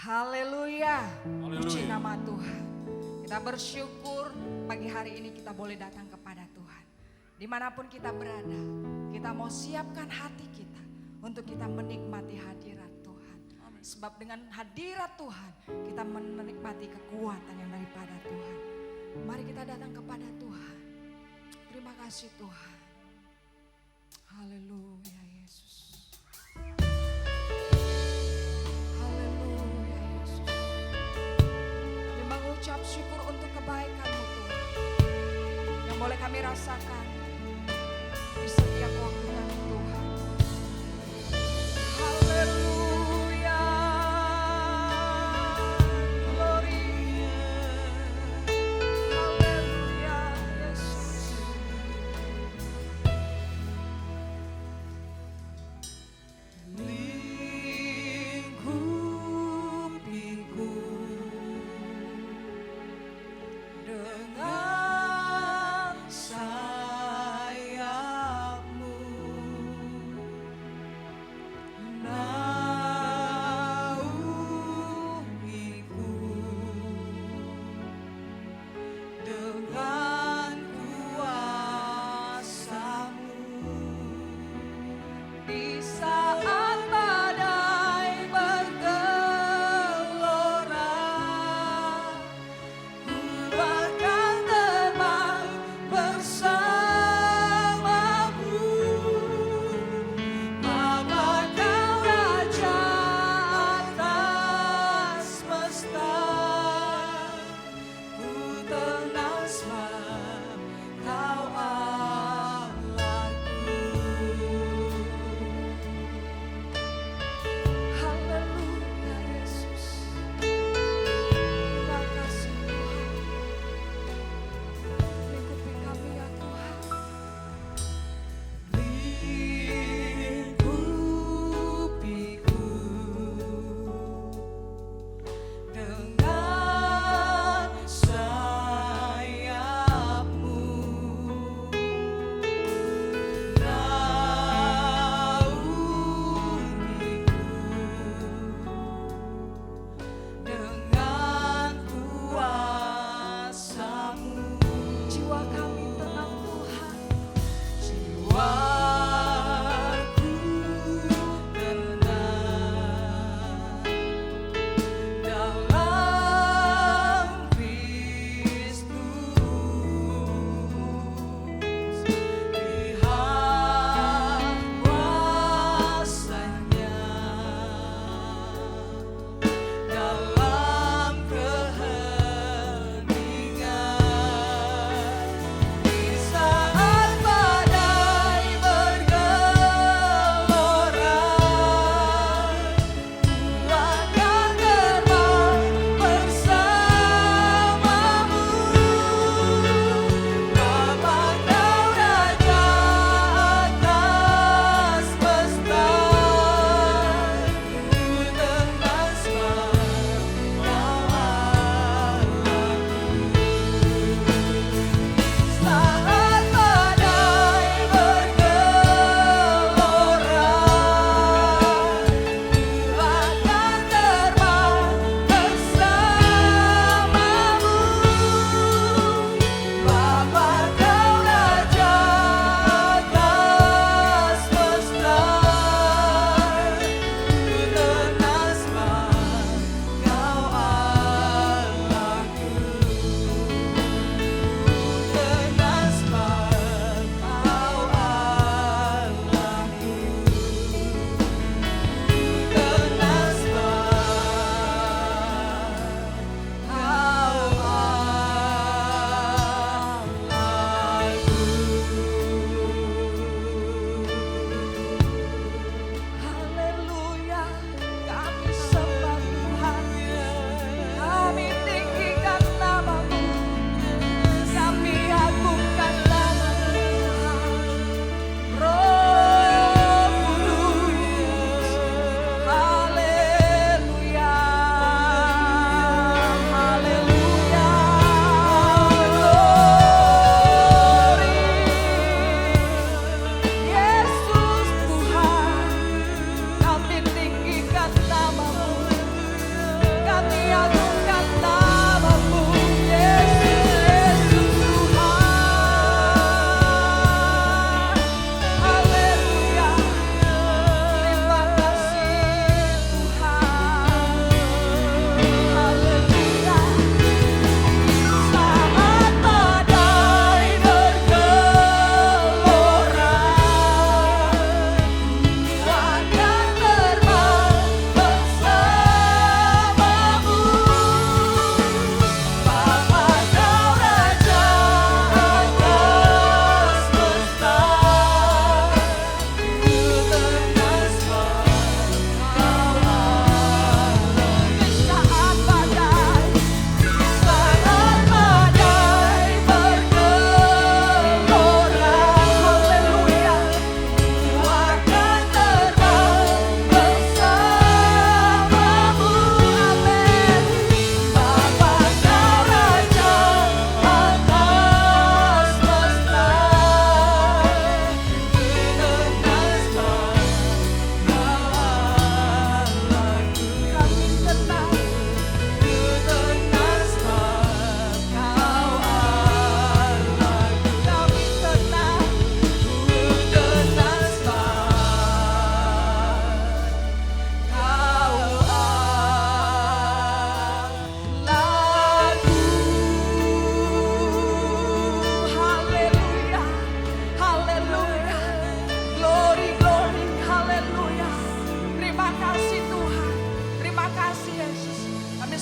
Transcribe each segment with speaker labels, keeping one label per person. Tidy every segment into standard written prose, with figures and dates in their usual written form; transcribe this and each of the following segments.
Speaker 1: Haleluya, puji nama Tuhan. Kita bersyukur pagi hari ini kita boleh datang kepada Tuhan. Dimanapun kita berada, kita mau siapkan hati kita untuk kita menikmati hadirat Tuhan. Sebab dengan hadirat Tuhan kita menikmati kekuatan yang daripada Tuhan. Mari kita datang kepada Tuhan. Terima kasih Tuhan. Haleluya Yesus. Haleluya Yesus. Kami mengucap syukur untuk kebaikan-Mu Tuhan, yang boleh kami rasakan di setiap waktu kami Tuhan. Haleluya. Glory. Haleluya Yesus. Lingkupiku dengan sayap-Mu,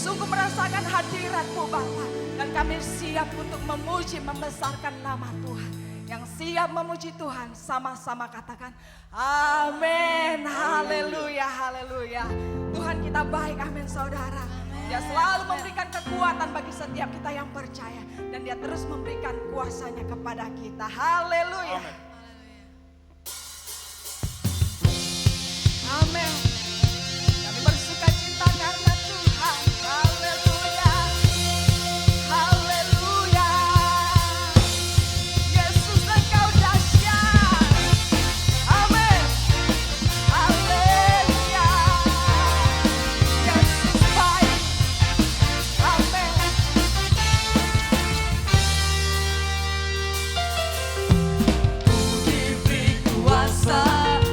Speaker 1: sungguh merasakan hadirat-Mu Bapa. Dan kami siap untuk memuji, membesarkan nama Tuhan. Yang siap memuji Tuhan, sama-sama katakan amin. Haleluya, haleluya. Tuhan kita baik, amin saudara. Dia selalu memberikan kekuatan bagi setiap kita yang percaya. Dan dia terus memberikan kuasanya kepada kita. Haleluya. Amin. Kami bersuka cita karena Tuhan. Haleluya. Haleluya. Yesus Engkau dahsyat. Amin. Haleluya. Yesus baik. Amin.
Speaker 2: Diberi kuasa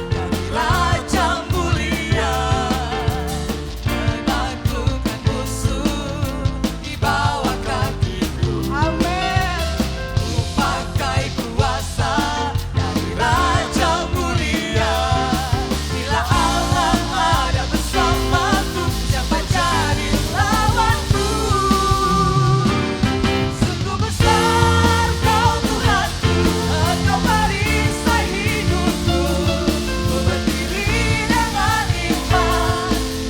Speaker 2: dari Raja mulia, menaklukkan musuh di bawah kakiku.
Speaker 1: Amin.
Speaker 2: Ku pakai kuasa dari Raja mulia. Bila Allah ada bersamaku, siapa jadi lawanku? Sungguh besar Kau Tuhanku, Engkau perisai hidupku. Ku berdiri dengan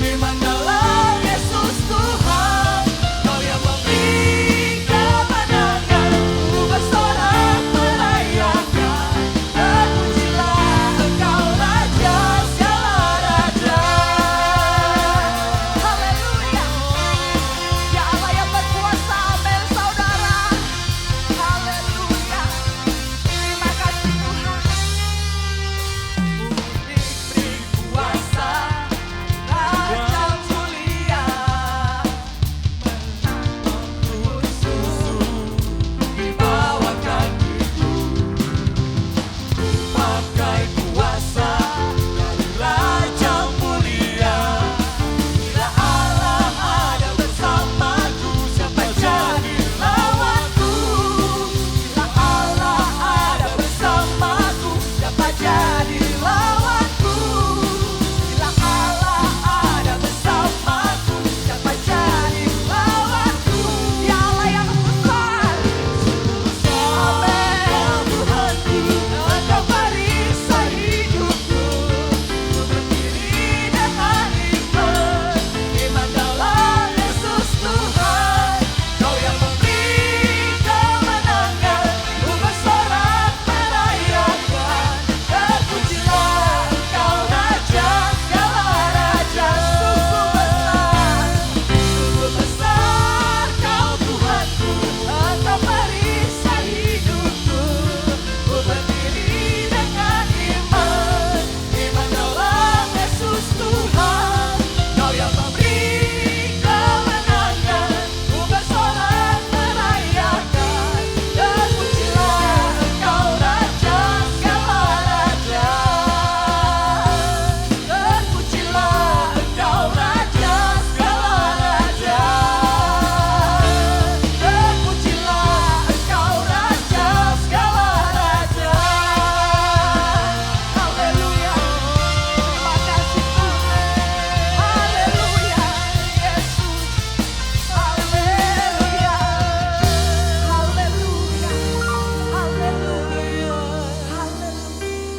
Speaker 2: iman dalam Yesus Tuhan. Kau yang memberi kemenangan, ku bersorak merayakan. Terpujilah Engkau Raja segala raja.
Speaker 1: Haleluya. Ya Allah yang berkuasa, amin saudara. Haleluya. Terima kasih Tuhan.
Speaker 2: Diberi kuasa Raja mulia, menaklukkan musuh di bawah kakiku. Ku pakai kuasa dari Raja mulia. Bila Allah ada bersamaku, siapa jadi lawanku? Bila Allah ada bersamaku, siapa jadi lawanku? Bila Allah ada bersamaku, siapa jadi lawanku?
Speaker 1: Ya Allah yang besar.
Speaker 2: Amin. Tuhanku, Engkau perisai hidupku. Ku berdiri dengan iman dalam Yesus Tuhan. Kau yang memberi kemenangan, ku bersorak merayakan. Terpujilah Engkau Raja segala raja. Sungguh besar Kau Tuhanku, Engkau perisai hidupku. Ku berdiri dengan iman dalam Yesus Tuhan. Kau yang memberi kemenangan, ku bersorak merayakan. Terpujilah Engkau Raja segala raja. Terpujilah Engkau Raja segala raja. Terpujilah Engkau Raja segala raja.
Speaker 1: Haleluya. Terima kasih Tuhan. Haleluya. Yesus. Haleluya. Haleluya. Haleluya. Haleluya.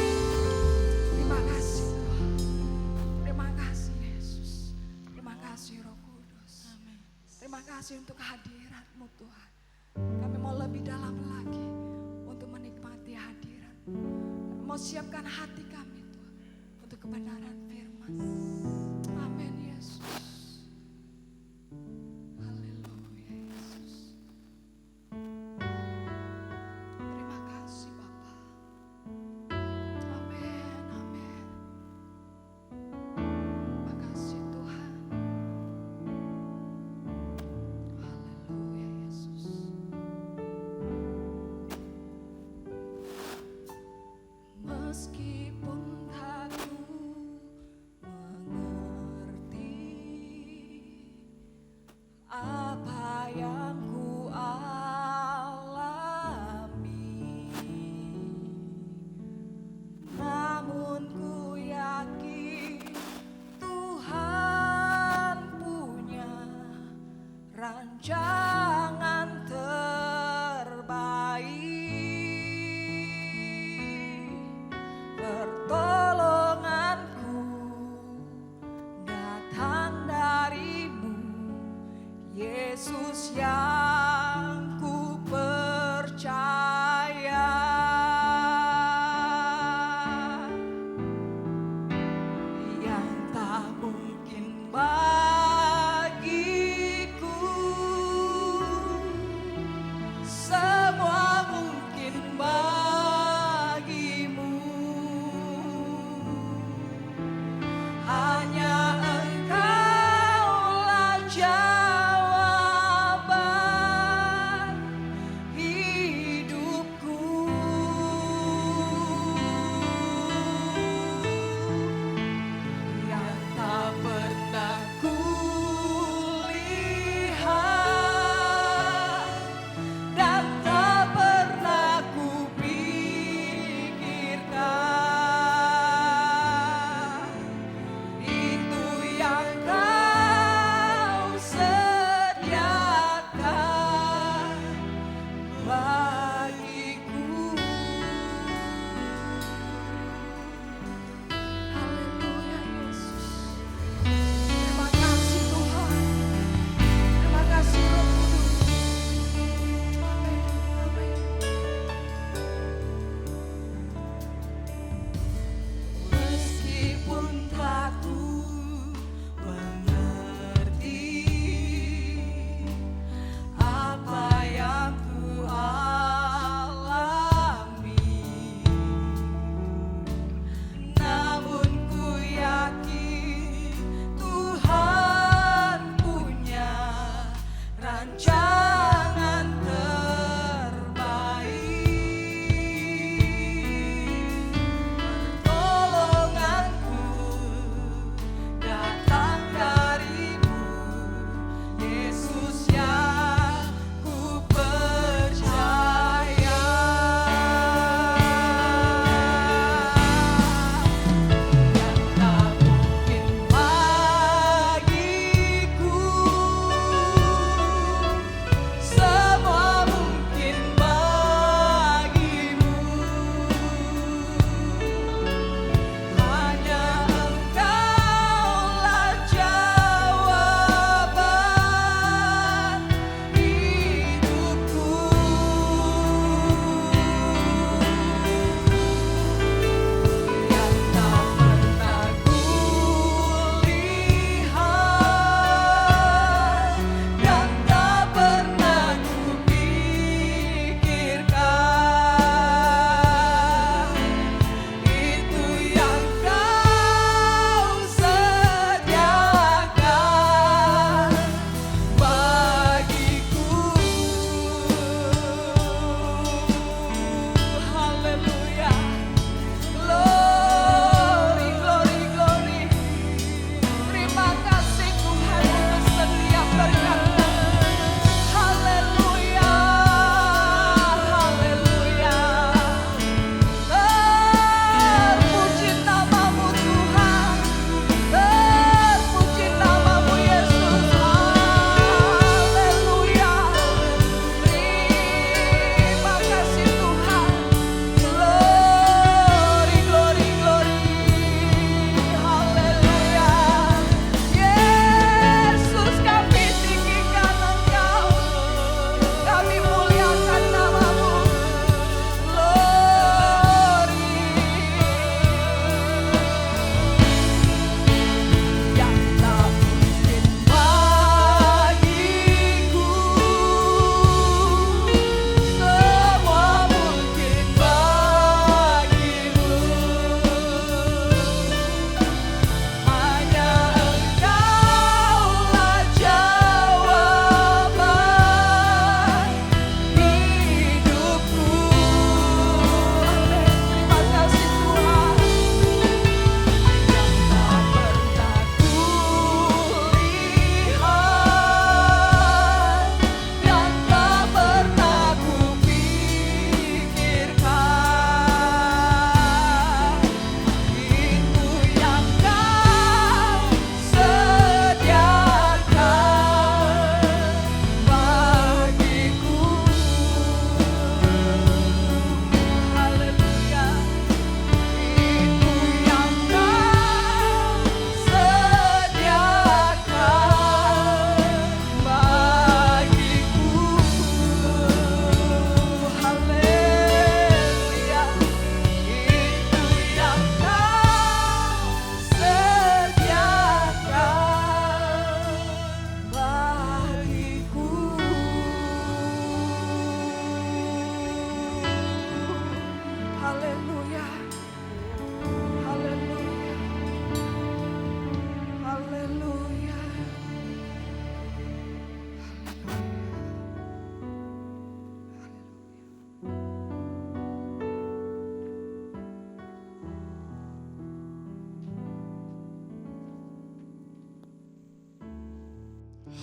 Speaker 1: Terima kasih Tuhan. Terima kasih Yesus. Terima kasih Roh Kudus. Terima kasih untuk hadirat-Mu Tuhan. Kami mau lebih dalam lagi untuk menikmati hadirat-Mu. Kami mau siapkan hati kami Tuhan untuk kebenaran firman. Amin Yesus. Haleluya Yesus. Terima kasih Bapa. Amin, amin. Terima kasih Tuhan. Haleluya Yesus. Meskipun aku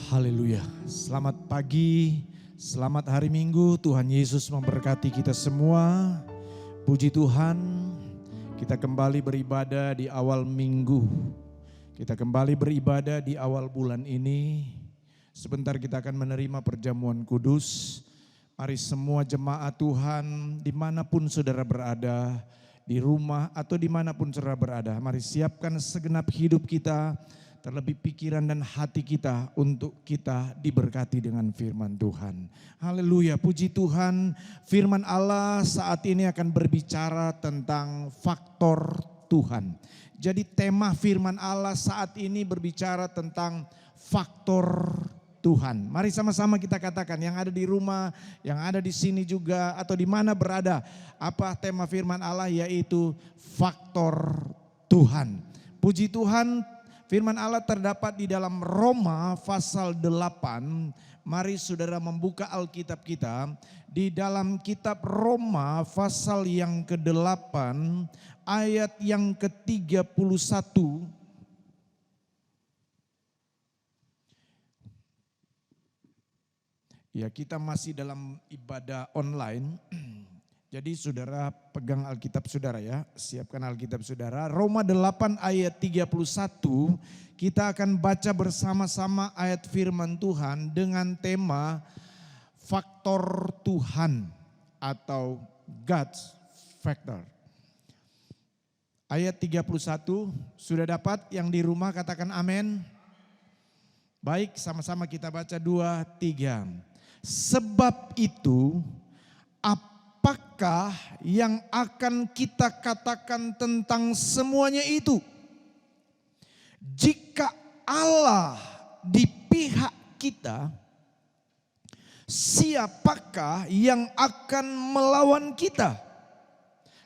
Speaker 3: Haleluya. Selamat pagi, selamat hari Minggu. Tuhan Yesus memberkati kita semua. Puji Tuhan, kita kembali beribadah di awal minggu. Kita kembali beribadah di awal bulan ini. Sebentar kita akan menerima perjamuan kudus. Mari semua jemaat Tuhan, dimanapun saudara berada, di rumah atau dimanapun saudara berada. Mari siapkan segenap hidup kita, terlebih pikiran dan hati kita untuk kita diberkati dengan firman Tuhan. Haleluya, puji Tuhan. Firman Allah saat ini akan berbicara tentang faktor Tuhan. Jadi tema firman Allah saat ini berbicara tentang faktor Tuhan. Mari sama-sama kita katakan, yang ada di rumah, yang ada di sini juga atau di mana berada. Apa tema firman Allah? Yaitu faktor Tuhan. Puji Tuhan. Firman Allah terdapat di dalam Roma pasal 8. Mari saudara membuka Alkitab kita. Di dalam kitab Roma pasal yang ke-8 ayat yang ke-31. Ya, kita masih dalam ibadah online. Jadi saudara pegang Alkitab saudara ya, siapkan Alkitab saudara. Roma 8 ayat 31, kita akan baca bersama-sama ayat firman Tuhan dengan tema faktor Tuhan atau God's factor. Ayat 31, sudah dapat? Yang di rumah katakan amin. Baik, sama-sama kita baca 2, 3. Sebab itu, apakah yang akan kita katakan tentang semuanya itu? Jika Allah di pihak kita, siapakah yang akan melawan kita?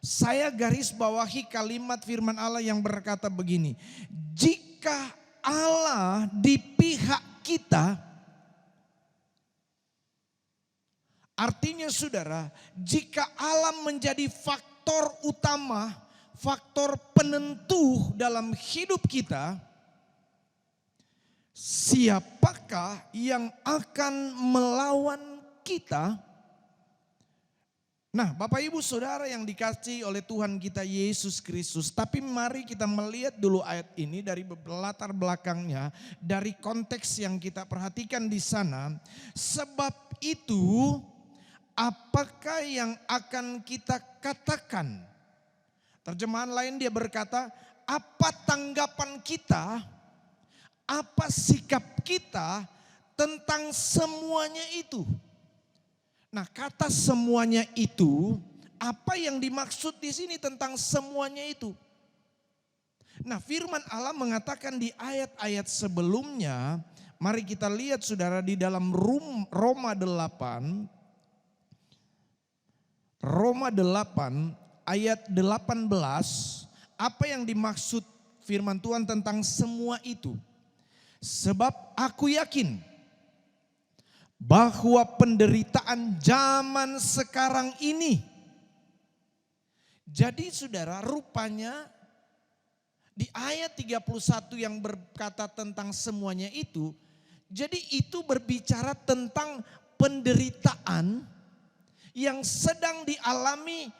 Speaker 3: Saya garis bawahi kalimat firman Allah yang berkata begini. Jika Allah di pihak kita, artinya saudara, jika Allah menjadi faktor utama, faktor penentu dalam hidup kita, siapakah yang akan melawan kita? Nah, Bapak Ibu Saudara yang dikasihi oleh Tuhan kita Yesus Kristus, tapi mari kita melihat dulu ayat ini dari latar belakangnya, dari konteks yang kita perhatikan di sana. Sebab itu, apakah yang akan kita katakan? Terjemahan lain dia berkata, apa tanggapan kita, apa sikap kita tentang semuanya itu? Nah, kata semuanya itu, apa yang dimaksud di sini tentang semuanya itu? Nah, firman Allah mengatakan di ayat-ayat sebelumnya, mari kita lihat saudara di dalam Roma 8 ayat 18, apa yang dimaksud firman Tuhan tentang semua itu? Sebab aku yakin bahwa penderitaan zaman sekarang ini. Jadi saudara, rupanya di ayat 31 yang berkata tentang semuanya itu, jadi itu berbicara tentang penderitaan yang sedang dialami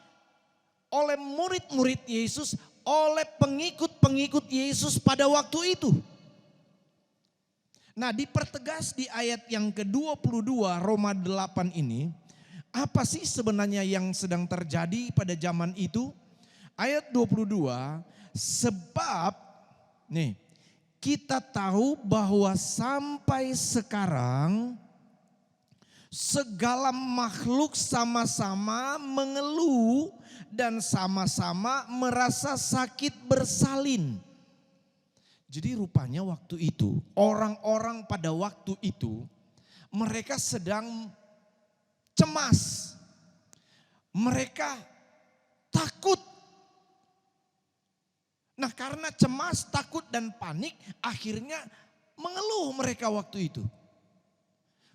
Speaker 3: oleh murid-murid Yesus, oleh pengikut-pengikut Yesus pada waktu itu. Nah, dipertegas di ayat yang ke-22 Roma 8 ini, apa sih sebenarnya yang sedang terjadi pada zaman itu? Ayat 22, sebab nih, kita tahu bahwa sampai sekarang segala makhluk sama-sama mengeluh dan sama-sama merasa sakit bersalin. Jadi rupanya waktu itu, orang-orang pada waktu itu, mereka sedang cemas. Mereka takut. Nah, karena cemas, takut, dan panik, akhirnya mengeluh mereka waktu itu.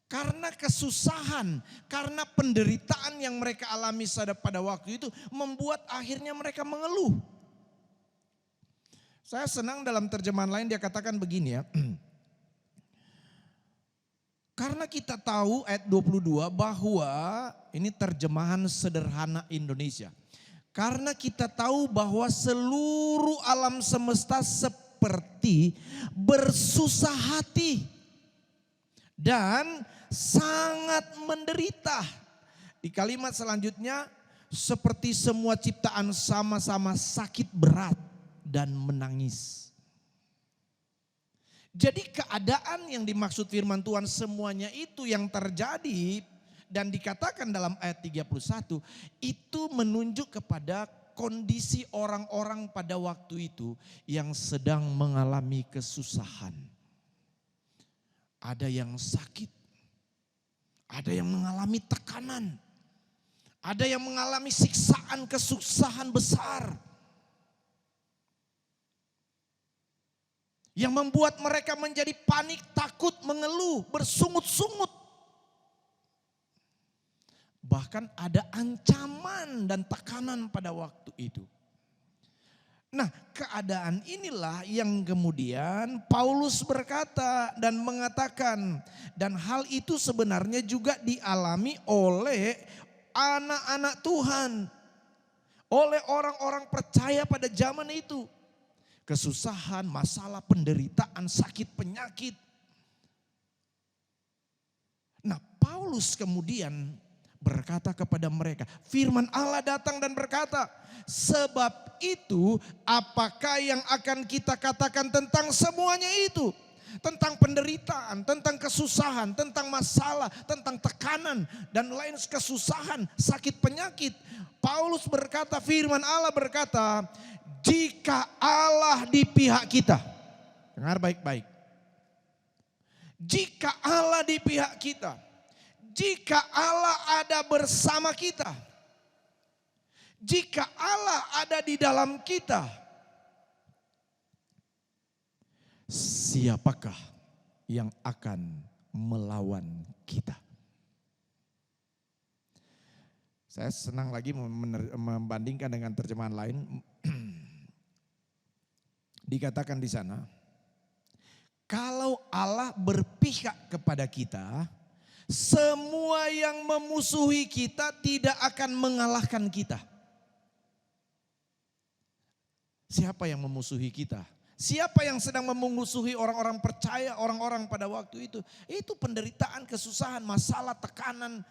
Speaker 3: Karena kesusahan, karena penderitaan yang mereka alami pada waktu itu, membuat akhirnya mereka mengeluh. Saya senang dalam terjemahan lain dia katakan begini ya. Karena kita tahu ayat 22 bahwa ini terjemahan sederhana Indonesia. Karena kita tahu bahwa seluruh alam semesta seperti bersusah hati dan sangat menderita. Di kalimat selanjutnya, seperti semua ciptaan sama-sama sakit berat dan menangis. Jadi keadaan yang dimaksud firman Tuhan semuanya itu yang terjadi dan dikatakan dalam ayat 31 itu menunjuk kepada kondisi orang-orang pada waktu itu yang sedang mengalami kesusahan. Ada yang sakit, ada yang mengalami tekanan, ada yang mengalami siksaan kesusahan besar. Yang membuat mereka menjadi panik, takut, mengeluh, bersungut-sungut. Bahkan ada ancaman dan tekanan pada waktu itu. Nah, keadaan inilah yang kemudian Paulus berkata dan mengatakan, dan hal itu sebenarnya juga dialami oleh anak-anak Tuhan, oleh orang-orang percaya pada zaman itu. Kesusahan, masalah, penderitaan, sakit, penyakit. Nah, Paulus kemudian berkata kepada mereka, firman Allah datang dan berkata, sebab itu apakah yang akan kita katakan tentang semuanya itu? Tentang penderitaan, tentang kesusahan, tentang masalah, tentang tekanan dan lain kesusahan, sakit, penyakit. Paulus berkata, firman Allah berkata, jika Allah di pihak kita, dengar baik-baik. Jika Allah di pihak kita, jika Allah ada bersama kita, jika Allah ada di dalam kita, siapakah yang akan melawan kita? Saya senang lagi membandingkan dengan terjemahan lain. Dikatakan di sana, kalau Allah berpihak kepada kita, semua yang memusuhi kita tidak akan mengalahkan kita. Siapa yang memusuhi kita? Siapa yang sedang memusuhi orang-orang percaya, orang-orang pada waktu itu? Itu penderitaan, kesusahan, masalah, tekanan.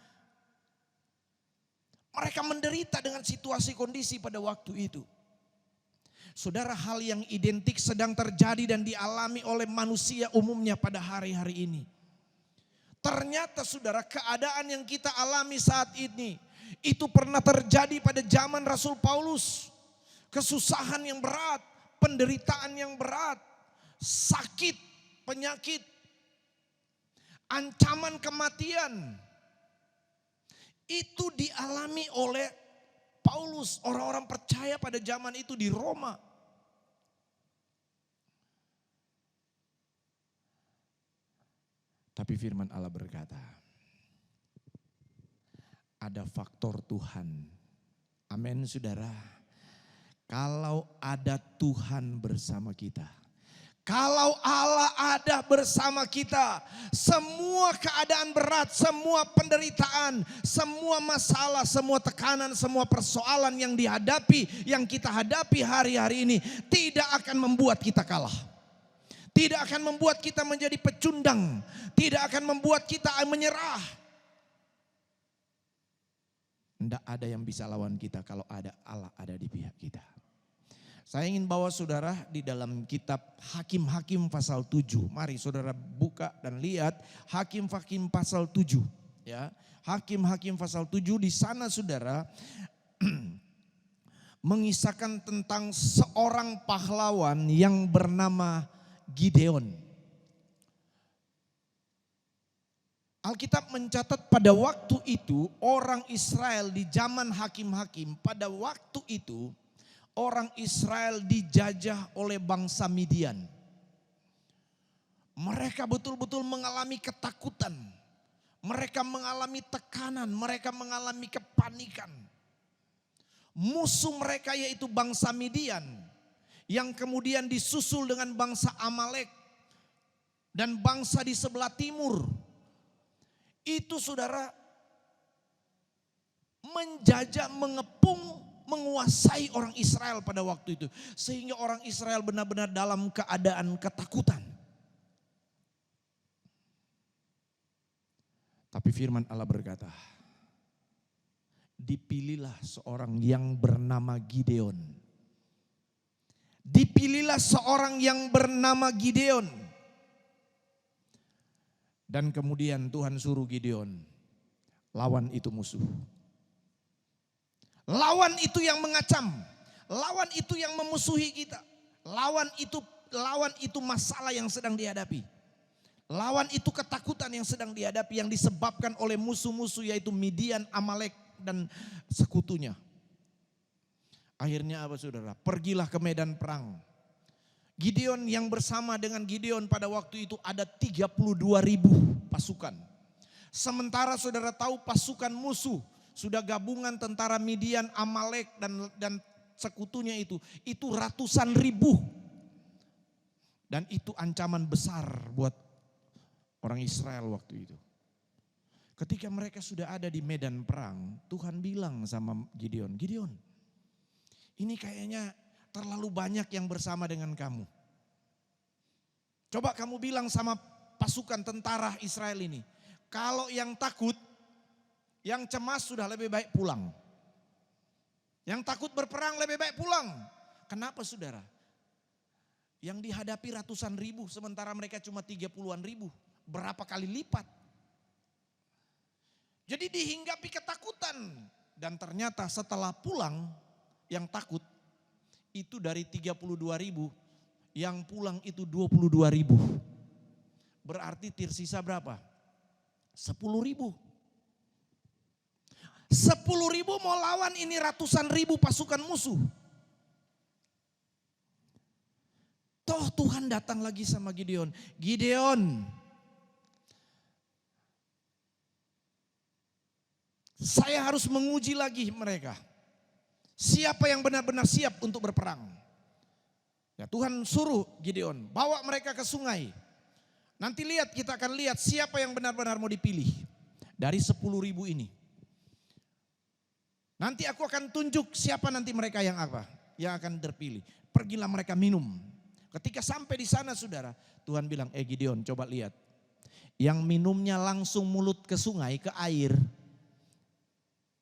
Speaker 3: Mereka menderita dengan situasi kondisi pada waktu itu. Saudara, hal yang identik sedang terjadi dan dialami oleh manusia umumnya pada hari-hari ini. Ternyata saudara, keadaan yang kita alami saat ini, itu pernah terjadi pada zaman Rasul Paulus. Kesusahan yang berat, penderitaan yang berat, sakit, penyakit, ancaman kematian. Itu dialami oleh Paulus, orang-orang percaya pada zaman itu di Roma. Tapi firman Allah berkata, ada faktor Tuhan. Amin saudara. Kalau ada Tuhan bersama kita, kalau Allah ada bersama kita, semua keadaan berat, semua penderitaan, semua masalah, semua tekanan, semua persoalan yang dihadapi, yang kita hadapi hari-hari ini tidak akan membuat kita kalah. Tidak akan membuat kita menjadi pecundang, tidak akan membuat kita menyerah. Tidak ada yang bisa lawan kita kalau ada Allah ada di pihak kita. Saya ingin bawa saudara di dalam kitab Hakim-Hakim pasal 7. Mari saudara buka dan lihat Hakim-Hakim pasal 7. Ya, Hakim-Hakim pasal 7 di sana saudara mengisahkan tentang seorang pahlawan yang bernama Gideon. Alkitab mencatat pada waktu itu orang Israel di zaman Hakim-Hakim, pada waktu itu orang Israel dijajah oleh bangsa Midian. Mereka betul-betul mengalami ketakutan. Mereka mengalami tekanan, mereka mengalami kepanikan. Musuh mereka yaitu bangsa Midian, yang kemudian disusul dengan bangsa Amalek dan bangsa di sebelah timur. itu saudara menjajah, mengepung, menguasai orang Israel pada waktu itu. Sehingga orang Israel benar-benar dalam keadaan ketakutan. Tapi firman Allah berkata, dipilihlah seorang yang bernama Gideon. Dipilihlah seorang yang bernama Gideon. Dan kemudian Tuhan suruh Gideon, lawan itu musuh. Lawan itu yang mengacam, lawan itu yang memusuhi kita. Lawan itu masalah yang sedang dihadapi. Lawan itu ketakutan yang sedang dihadapi, yang disebabkan oleh musuh-musuh, yaitu Midian, Amalek dan sekutunya. Akhirnya apa saudara? Pergilah ke medan perang. Gideon yang bersama dengan Gideon pada waktu itu ada 32.000 pasukan. Sementara saudara tahu pasukan musuh sudah gabungan tentara Midian, Amalek dan sekutunya itu ratusan ribu. Dan itu ancaman besar buat orang Israel waktu itu. Ketika mereka sudah ada di medan perang, Tuhan bilang sama Gideon, Gideon, ini kayaknya terlalu banyak yang bersama dengan kamu. Coba kamu bilang sama pasukan tentara Israel ini, kalau yang takut, yang cemas sudah lebih baik pulang. Yang takut berperang lebih baik pulang. Kenapa saudara? Yang dihadapi ratusan ribu sementara mereka cuma 30-an ribu. Berapa kali lipat. Jadi dihinggapi ketakutan. Dan ternyata setelah pulang yang takut itu dari 32.000, yang pulang itu 22.000. Berarti tersisa berapa? 10.000. 10.000 mau lawan ini ratusan ribu pasukan musuh. Toh Tuhan datang lagi sama Gideon. Gideon, saya harus menguji lagi mereka. Siapa yang benar-benar siap untuk berperang? Ya, Tuhan suruh Gideon, bawa mereka ke sungai. Nanti kita akan lihat siapa yang benar-benar mau dipilih. Dari 10.000 ini. Nanti aku akan tunjuk siapa nanti mereka yang akan terpilih. Pergilah mereka minum. Ketika sampai di sana saudara, Tuhan bilang, Gideon coba lihat. Yang minumnya langsung mulut ke sungai, ke air,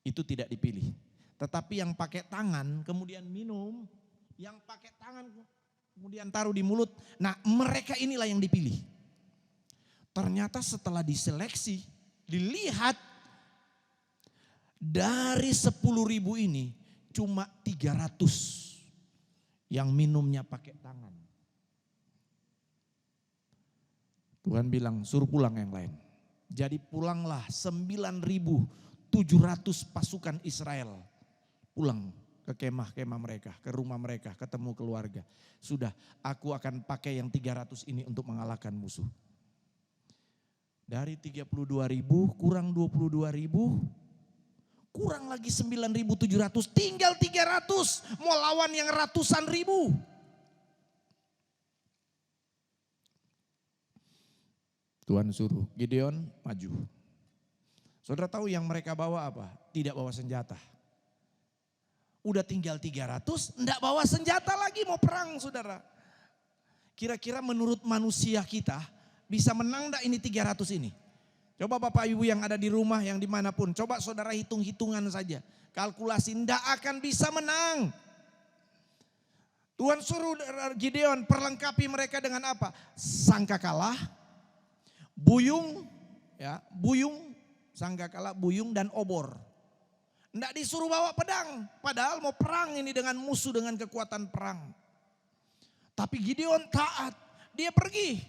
Speaker 3: itu tidak dipilih. Tetapi yang pakai tangan kemudian minum, yang pakai tangan kemudian taruh di mulut. Nah mereka inilah yang dipilih. Ternyata setelah diseleksi, dilihat dari 10.000 ini cuma 300 yang minumnya pakai tangan. Tuhan bilang suruh pulang yang lain. Jadi pulanglah 9.700 pasukan Israel. Pulang ke kemah-kemah mereka, ke rumah mereka, ketemu keluarga. Sudah, aku akan pakai yang 300 ini untuk mengalahkan musuh. Dari 32.000 kurang 22.000, kurang lagi 9.700, tinggal 300 mau lawan yang ratusan ribu. Tuhan suruh Gideon maju. Saudara tahu yang mereka bawa apa? Tidak bawa senjata. Udah tinggal 300, enggak bawa senjata lagi mau perang saudara. Kira-kira menurut manusia kita bisa menang enggak ini 300 ini? Coba Bapak Ibu yang ada di rumah, yang dimanapun, coba saudara hitung-hitungan saja. Kalkulasi, enggak akan bisa menang. Tuhan suruh Gideon perlengkapi mereka dengan apa? Sangkakala, buyung, sangkakala, buyung dan obor. Enggak disuruh bawa pedang, padahal mau perang ini dengan musuh dengan kekuatan perang. Tapi Gideon taat, dia pergi.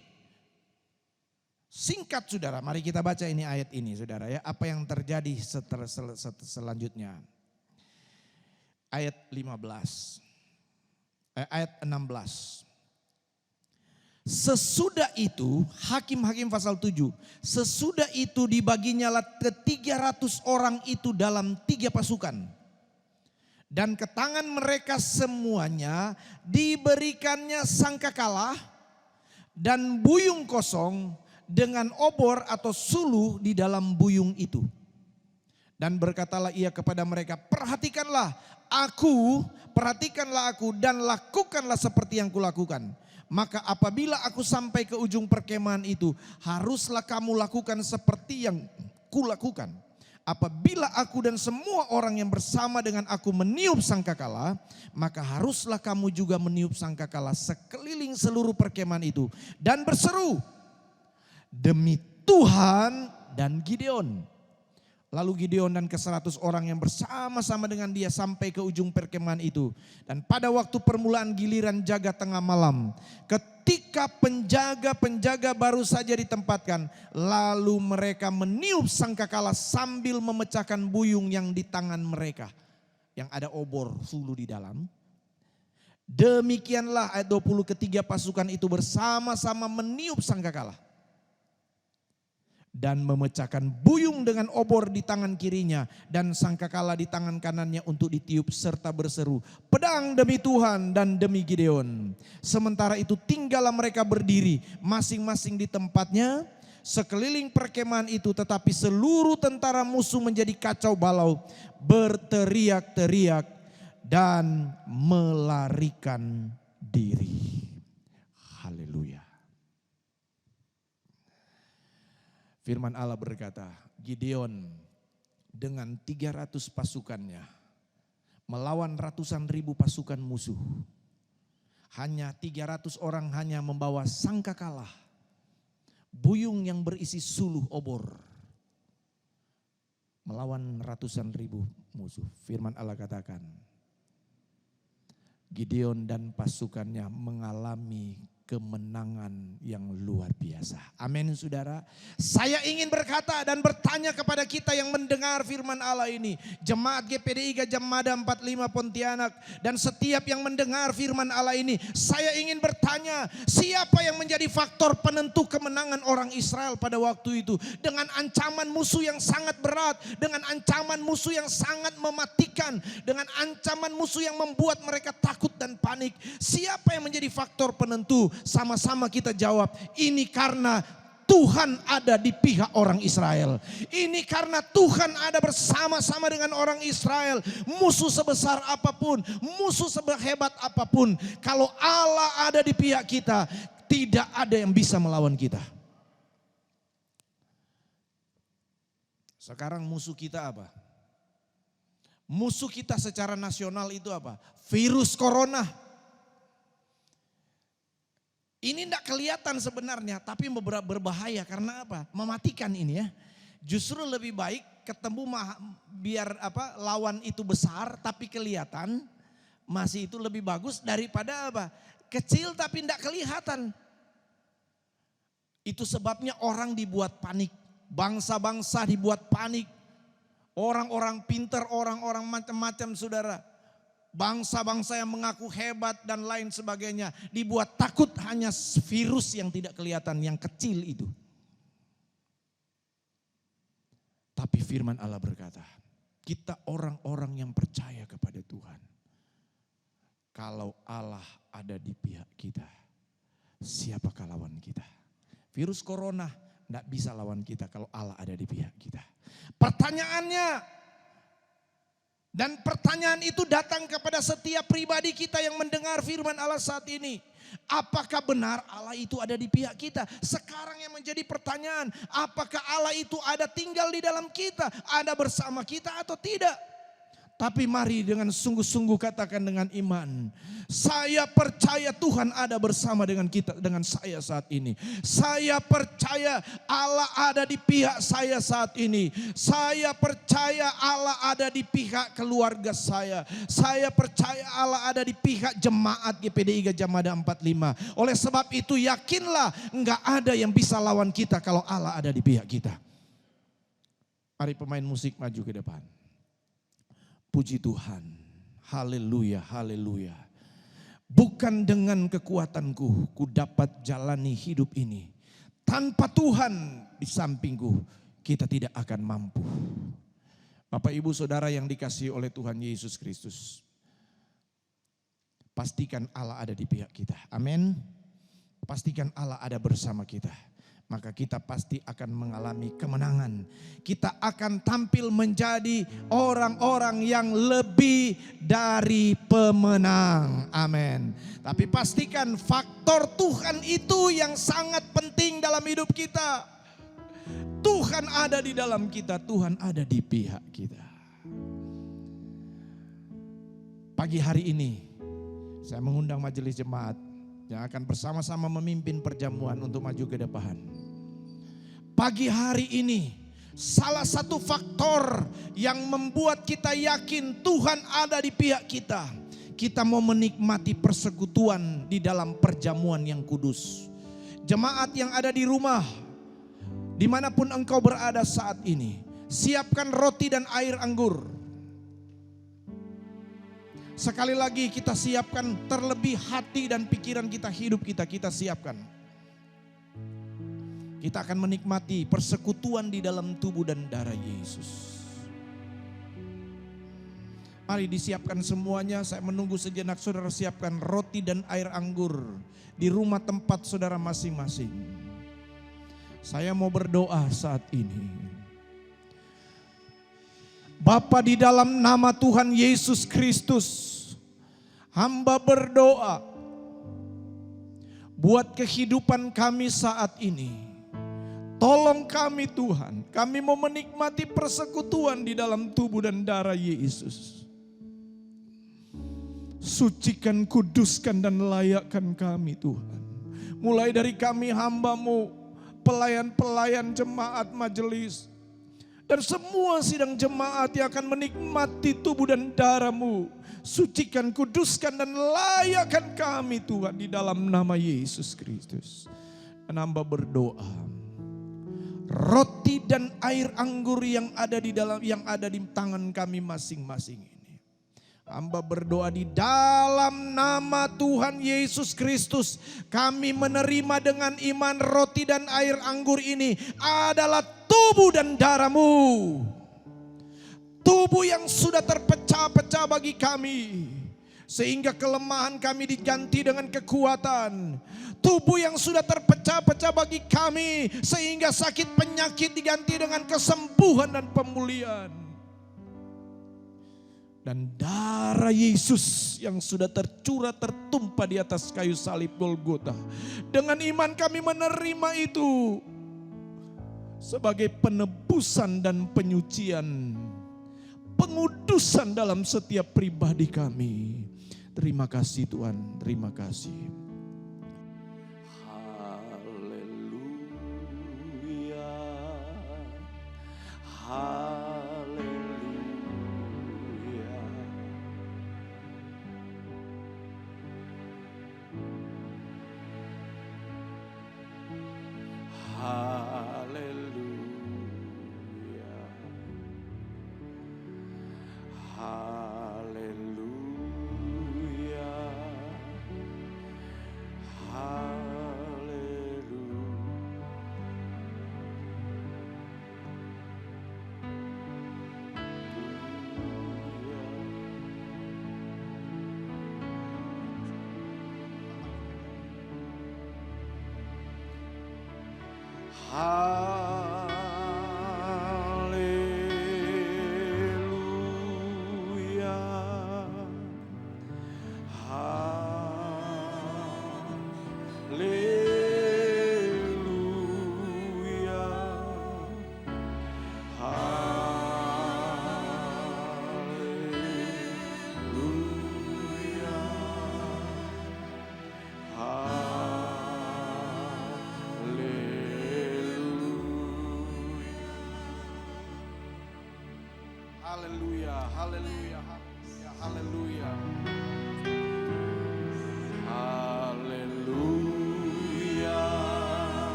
Speaker 3: Singkat saudara, mari kita baca ini ayat ini saudara ya. Apa yang terjadi selanjutnya. Ayat 15, ayat 16. Sesudah itu, Hakim-Hakim pasal 7. Sesudah itu dibaginyalah ke 300 orang itu dalam 3 pasukan. Dan ke tangan mereka semuanya diberikannya sangkakala dan buyung kosong dengan obor atau suluh di dalam buyung itu. Dan berkatalah ia kepada mereka, perhatikanlah aku dan lakukanlah seperti yang kulakukan. Maka apabila aku sampai ke ujung perkemahan itu, haruslah kamu lakukan seperti yang kulakukan. Apabila aku dan semua orang yang bersama dengan aku meniup sangkakala, maka haruslah kamu juga meniup sangkakala sekeliling seluruh perkemahan itu. Dan berseru, demi Tuhan dan Gideon. Lalu Gideon dan ke-100 orang yang bersama-sama dengan dia sampai ke ujung perkemahan itu. Dan pada waktu permulaan giliran jaga tengah malam, ketika penjaga-penjaga baru saja ditempatkan, lalu mereka meniup sangkakala sambil memecahkan buyung yang di tangan mereka, yang ada obor suluh di dalam. Demikianlah ayat 20, ketiga pasukan itu bersama-sama meniup sangkakala dan memecahkan buyung dengan obor di tangan kirinya dan sangkakala di tangan kanannya untuk ditiup serta berseru, pedang demi Tuhan dan demi Gideon. Sementara itu tinggallah mereka berdiri masing-masing di tempatnya sekeliling perkemahan itu, tetapi seluruh tentara musuh menjadi kacau balau, berteriak-teriak dan melarikan diri. Haleluya. Firman Allah berkata, Gideon dengan 300 pasukannya melawan ratusan ribu pasukan musuh. Hanya 300 orang hanya membawa sangkakala, buyung yang berisi suluh obor. Melawan ratusan ribu musuh. Firman Allah katakan, Gideon dan pasukannya mengalami kemenangan yang luar biasa. Amin saudara. Saya ingin berkata dan bertanya kepada kita yang mendengar firman Allah ini. Jemaat GPDI Gajah Mada 45 Pontianak dan setiap yang mendengar firman Allah ini. Saya ingin bertanya, siapa yang menjadi faktor penentu kemenangan orang Israel pada waktu itu. Dengan ancaman musuh yang sangat berat. Dengan ancaman musuh yang sangat mematikan. Dengan ancaman musuh yang membuat mereka takut dan panik. Siapa yang menjadi faktor penentu? Sama-sama kita jawab, ini karena Tuhan ada di pihak orang Israel. Ini karena Tuhan ada bersama-sama dengan orang Israel. Musuh sebesar apapun, musuh sehebat apapun, kalau Allah ada di pihak kita, tidak ada yang bisa melawan kita. Sekarang musuh kita apa? Musuh kita secara nasional itu apa? Virus corona. Ini tidak kelihatan sebenarnya, tapi berbahaya karena apa? Mematikan ini ya. Justru lebih baik ketemu biar apa? Lawan itu besar tapi kelihatan, masih itu lebih bagus daripada apa? Kecil tapi tidak kelihatan. Itu sebabnya orang dibuat panik, bangsa-bangsa dibuat panik, orang-orang pintar, orang-orang macam-macam saudara. Bangsa-bangsa yang mengaku hebat dan lain sebagainya dibuat takut hanya virus yang tidak kelihatan, yang kecil itu. Tapi firman Allah berkata, kita orang-orang yang percaya kepada Tuhan. Kalau Allah ada di pihak kita, siapakah lawan kita? Virus corona tidak bisa lawan kita kalau Allah ada di pihak kita. Pertanyaannya, dan pertanyaan itu datang kepada setiap pribadi kita yang mendengar firman Allah saat ini. Apakah benar Allah itu ada di pihak kita? Sekarang yang menjadi pertanyaan, apakah Allah itu ada tinggal di dalam kita? Ada bersama kita atau tidak? Tapi mari dengan sungguh-sungguh katakan dengan iman. Saya percaya Tuhan ada bersama dengan kita, dengan saya saat ini. Saya percaya Allah ada di pihak saya saat ini. Saya percaya Allah ada di pihak keluarga saya. Saya percaya Allah ada di pihak jemaat GPDI Gajah Mada 45. Oleh sebab itu yakinlah enggak ada yang bisa lawan kita kalau Allah ada di pihak kita. Mari pemain musik maju ke depan. Puji Tuhan, haleluya, haleluya. Bukan dengan kekuatanku ku dapat jalani hidup ini. Tanpa Tuhan di sampingku kita tidak akan mampu. Bapak Ibu Saudara yang dikasihi oleh Tuhan Yesus Kristus. Pastikan Allah ada di pihak kita. Amin. Pastikan Allah ada bersama kita. maka kita pasti akan mengalami kemenangan. Kita akan tampil menjadi orang-orang yang lebih dari pemenang. Amin. Tapi pastikan faktor Tuhan itu yang sangat penting dalam hidup kita. Tuhan ada di dalam kita, Tuhan ada di pihak kita. Pagi hari ini saya mengundang majelis jemaat yang akan bersama-sama memimpin perjamuan untuk maju ke depan. Pagi hari ini salah satu faktor yang membuat kita yakin Tuhan ada di pihak kita. Kita mau menikmati persekutuan di dalam perjamuan yang kudus. Jemaat yang ada di rumah, dimanapun engkau berada saat ini, siapkan roti dan air anggur. Sekali lagi kita siapkan, terlebih hati dan pikiran kita, hidup kita siapkan. Kita akan menikmati persekutuan di dalam tubuh dan darah Yesus. Mari disiapkan semuanya, saya menunggu sejenak. Saudara siapkan roti dan air anggur di rumah tempat saudara masing-masing. Saya mau berdoa saat ini. Bapa, di dalam nama Tuhan Yesus Kristus, hamba berdoa buat kehidupan kami saat ini. Tolong kami Tuhan, kami mau menikmati persekutuan di dalam tubuh dan darah Yesus. Sucikan, kuduskan dan layakkan kami Tuhan. Mulai dari kami hamba-Mu, pelayan-pelayan jemaat majelis, dan semua sidang jemaat yang akan menikmati tubuh dan darah-Mu. Sucikan, kuduskan dan layakkan kami Tuhan di dalam nama Yesus Kristus. Dan hamba berdoa, roti dan air anggur yang ada di tangan kami masing-masing ini, hamba berdoa di dalam nama Tuhan Yesus Kristus, kami menerima dengan iman roti dan air anggur ini adalah tubuh dan darah-Mu. Tubuh yang sudah terpecah-pecah bagi kami, sehingga kelemahan kami diganti dengan kekuatan. Tubuh yang sudah terpecah-pecah bagi kami, sehingga sakit penyakit diganti dengan kesembuhan dan pemulihan. Dan darah Yesus yang sudah tercurah tertumpah di atas kayu salib Golgota. Dengan iman kami menerima itu sebagai penebusan dan penyucian, pengudusan dalam setiap pribadi kami. Terima kasih Tuhan, terima kasih.
Speaker 2: Haleluya, haleluya. Haleluya, haleluya, haleluya, haleluya,
Speaker 3: Haleluya, haleluya, haleluya, haleluya.
Speaker 2: haleluya, haleluya, haleluya.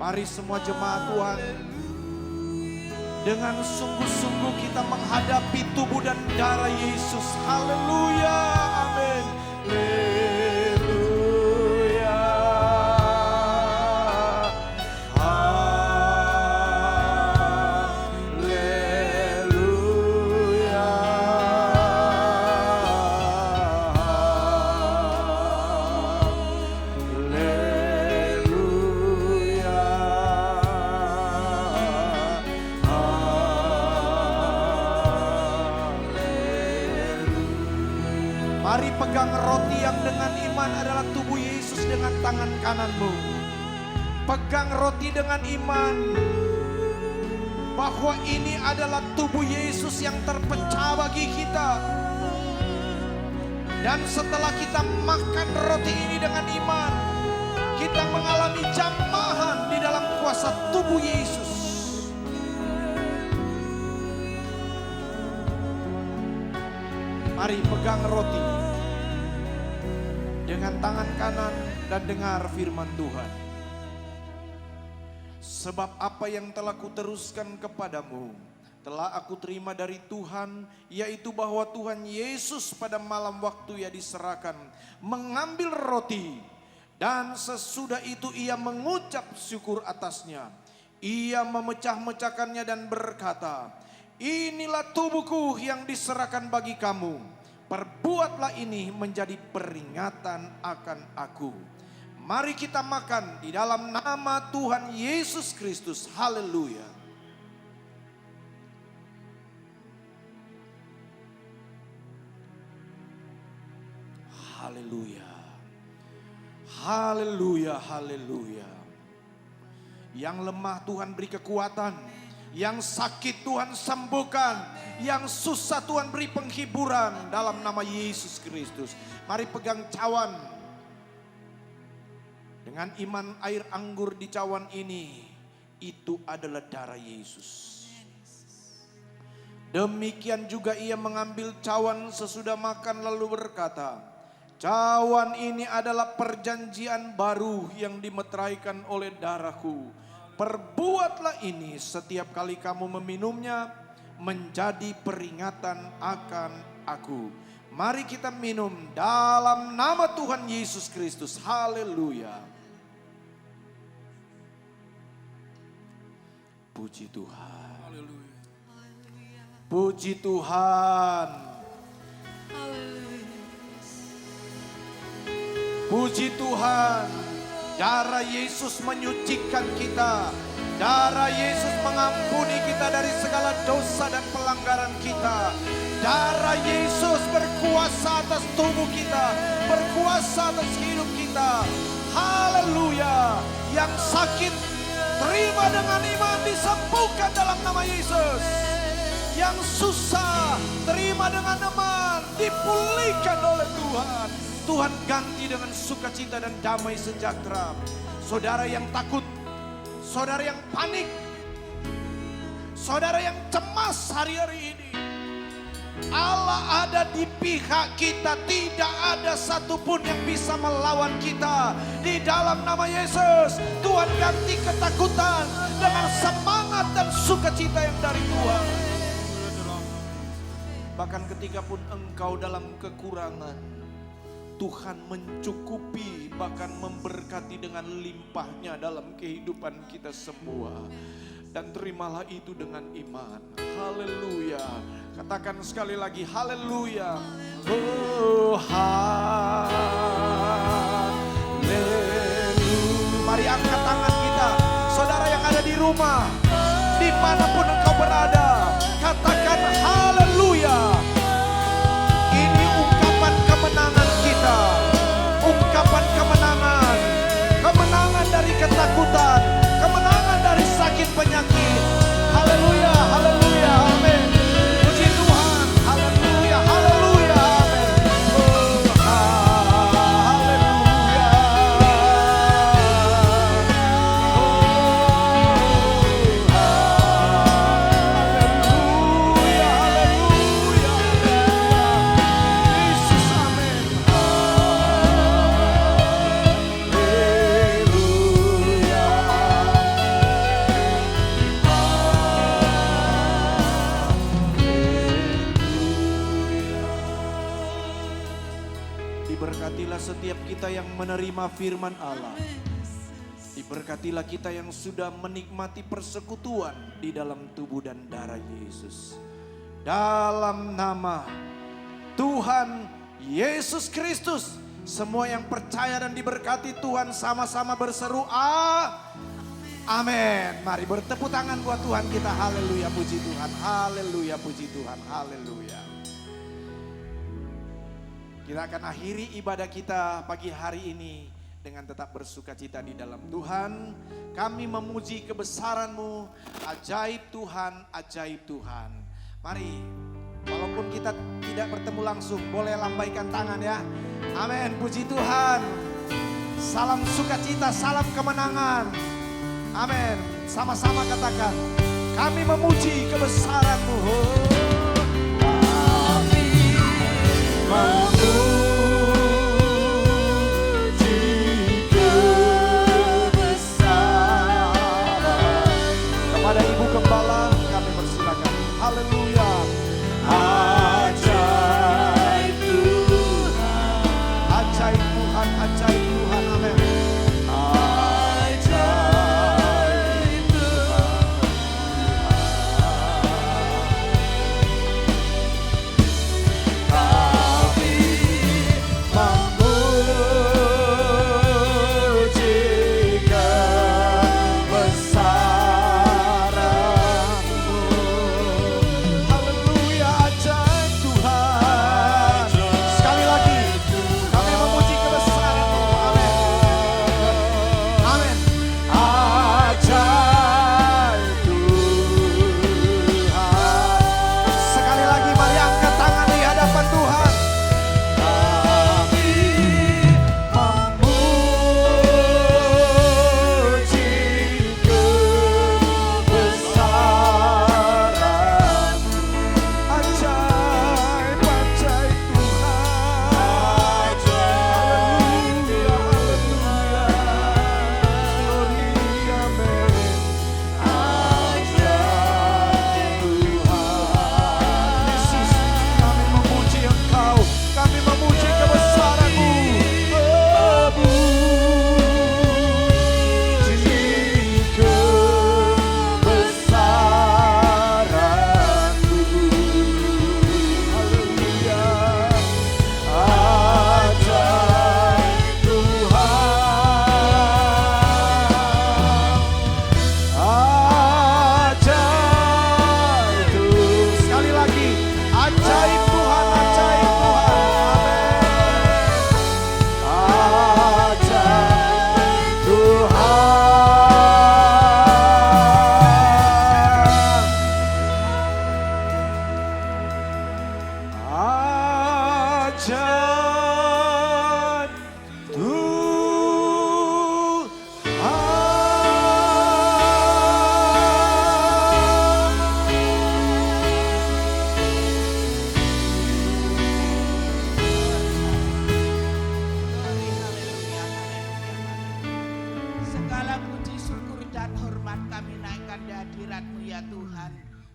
Speaker 3: Mari semua jemaat Tuhan, dengan sungguh-sungguh kita menghadapi tubuh dan darah Yesus. Haleluya, amin.
Speaker 2: Haleluya. Haleluya.
Speaker 3: Mari pegang roti yang dengan iman adalah tubuh Yesus dengan tangan kananmu. Pegang roti dengan iman bahwa ini adalah tubuh Yesus yang terpecah bagi kita. Dan setelah kita makan roti ini dengan iman, kita mengalami jamahan di dalam kuasa tubuh Yesus. Mari pegang roti dengan tangan kanan dan dengar firman Tuhan. Sebab apa yang telah kuteruskan kepadamu telah aku terima dari Tuhan, yaitu bahwa Tuhan Yesus pada malam waktu ia diserahkan mengambil roti, dan sesudah itu ia mengucap syukur atasnya. Ia memecah-mecahkannya dan berkata, inilah tubuhku yang diserahkan bagi kamu. Perbuatlah ini menjadi peringatan akan aku. Mari kita makan di dalam nama Tuhan Yesus Kristus. Haleluya. Haleluya. Haleluya, haleluya. Yang lemah Tuhan beri kekuatan, yang sakit Tuhan sembuhkan, yang susah Tuhan beri penghiburan dalam nama Yesus Kristus. Mari pegang cawan. Dengan iman air anggur di cawan ini, itu adalah darah Yesus. Demikian juga ia mengambil cawan sesudah makan lalu berkata, cawan ini adalah perjanjian baru yang dimeteraikan oleh darahku. Perbuatlah ini setiap kali kamu meminumnya menjadi peringatan akan aku. Mari kita minum dalam nama Tuhan Yesus Kristus. Haleluya. Puji Tuhan. Puji Tuhan. Puji Tuhan. Darah Yesus menyucikan kita. Darah Yesus mengampuni kita dari segala dosa dan pelanggaran kita. Darah Yesus berkuasa atas tubuh kita, berkuasa atas hidup kita. Haleluya. Yang sakit terima dengan iman, disembuhkan dalam nama Yesus. Yang susah terima dengan iman, dipulihkan oleh Tuhan. Tuhan ganti dengan sukacita dan damai sejahtera. Saudara yang takut, saudara yang panik, saudara yang cemas hari-hari ini, Allah ada di pihak kita. Tidak ada satupun yang bisa melawan kita. Di dalam nama Yesus, Tuhan ganti ketakutan dengan semangat dan sukacita yang dari Tuhan. Bahkan ketika pun engkau dalam kekurangan, Tuhan mencukupi, bahkan memberkati dengan limpahnya dalam kehidupan kita semua. Dan terimalah itu dengan iman. Haleluya. Katakan sekali lagi, haleluya. Oh, haleluya. Mari angkat tangan kita. Saudara yang ada di rumah, dimanapun engkau berada, katakan haleluya. Ini ungkapan kemenangan kita. Ungkapan kemenangan. Kemenangan dari ketakutan. Kemenangan dari sakit penyakit. Haleluya, haleluya, amin. Puji Tuhan, haleluya, haleluya, amin. Oh, haleluya. Haleluya, haleluya. Yesus, amin. Haleluya. menerima firman Allah. Diberkatilah kita yang sudah menikmati persekutuan di dalam tubuh dan darah Yesus. Dalam nama Tuhan Yesus Kristus, semua yang percaya dan diberkati Tuhan sama-sama berseru amin. Mari bertepuk tangan buat Tuhan kita. Haleluya, puji Tuhan. Haleluya, puji Tuhan. Haleluya. Kita akan akhiri ibadah kita pagi hari ini dengan tetap bersuka cita di dalam Tuhan. Kami memuji kebesaran-Mu, ajaib Tuhan, ajaib Tuhan. Mari, walaupun kita tidak bertemu langsung, boleh lambaikan tangan ya. Amin, puji Tuhan. Salam sukacita, salam kemenangan. Amin, sama-sama katakan, kami memuji kebesaran-Mu. Kami memuji kebesaran. Kepada Ibu Gembala kami persilakan. Haleluya. Ajaib Tuhan, ajaib Tuhan, ajaib Tuhan. Amin. Ajaib Tuhan. Kami memuji kebesaran-Mu. Haleluya, ajaib Tuhan. Sekali lagi, kami memuji kebesaran-Mu. Amin. Amin. Ajaib Tuhan. Sekali lagi, mari angkat tangan di hadapan Tuhan. Kami memuji kebesaran-Mu. Ajaib, ajaib Tuhan. Haleluya, haleluya. Glory, amen. Ajaib Tuhan. Yesus, kami memuji Engkau, kami memuji kebesaran-Mu. Memuji kebesaran-Mu. Haleluya. Ajaib Tuhan. Ajaib Tuhan. Sekali lagi, ajaib Tuhan, ajaib Tuhan. Amin. Ajaib Tuhan. Ajaib
Speaker 4: Segala puji, syukur, dan hormat kami naikkan di hadirat-Mu ya Tuhan.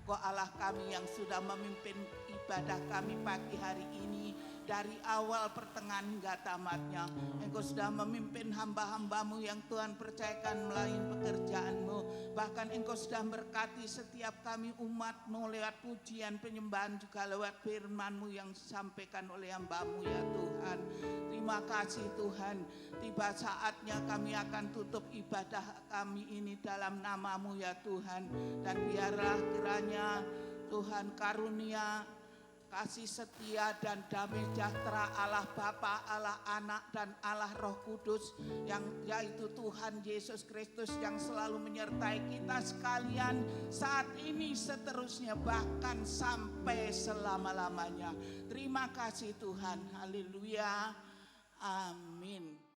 Speaker 4: Kau Allah kami yang sudah memimpin ibadah kami pagi hari ini dari awal pertengahan hingga tamatnya. Engkau sudah memimpin hamba-hamba-Mu yang Tuhan percayakan melalui pekerjaan-Mu. Bahkan Engkau sudah berkati setiap kami umat-Mu lewat pujian, penyembahan, juga lewat firman-Mu yang disampaikan oleh hamba-Mu ya Tuhan. Terima kasih Tuhan. Tiba saatnya kami akan tutup ibadah kami ini dalam nama-Mu ya Tuhan. Dan biarlah kiranya Tuhan karunia, kasih setia dan damai sejahtera Allah Bapa, Allah Anak, dan Allah Roh Kudus, yang yaitu Tuhan Yesus Kristus yang selalu menyertai kita sekalian saat ini, seterusnya, bahkan sampai selama-lamanya. Terima kasih Tuhan. Haleluya. Amin.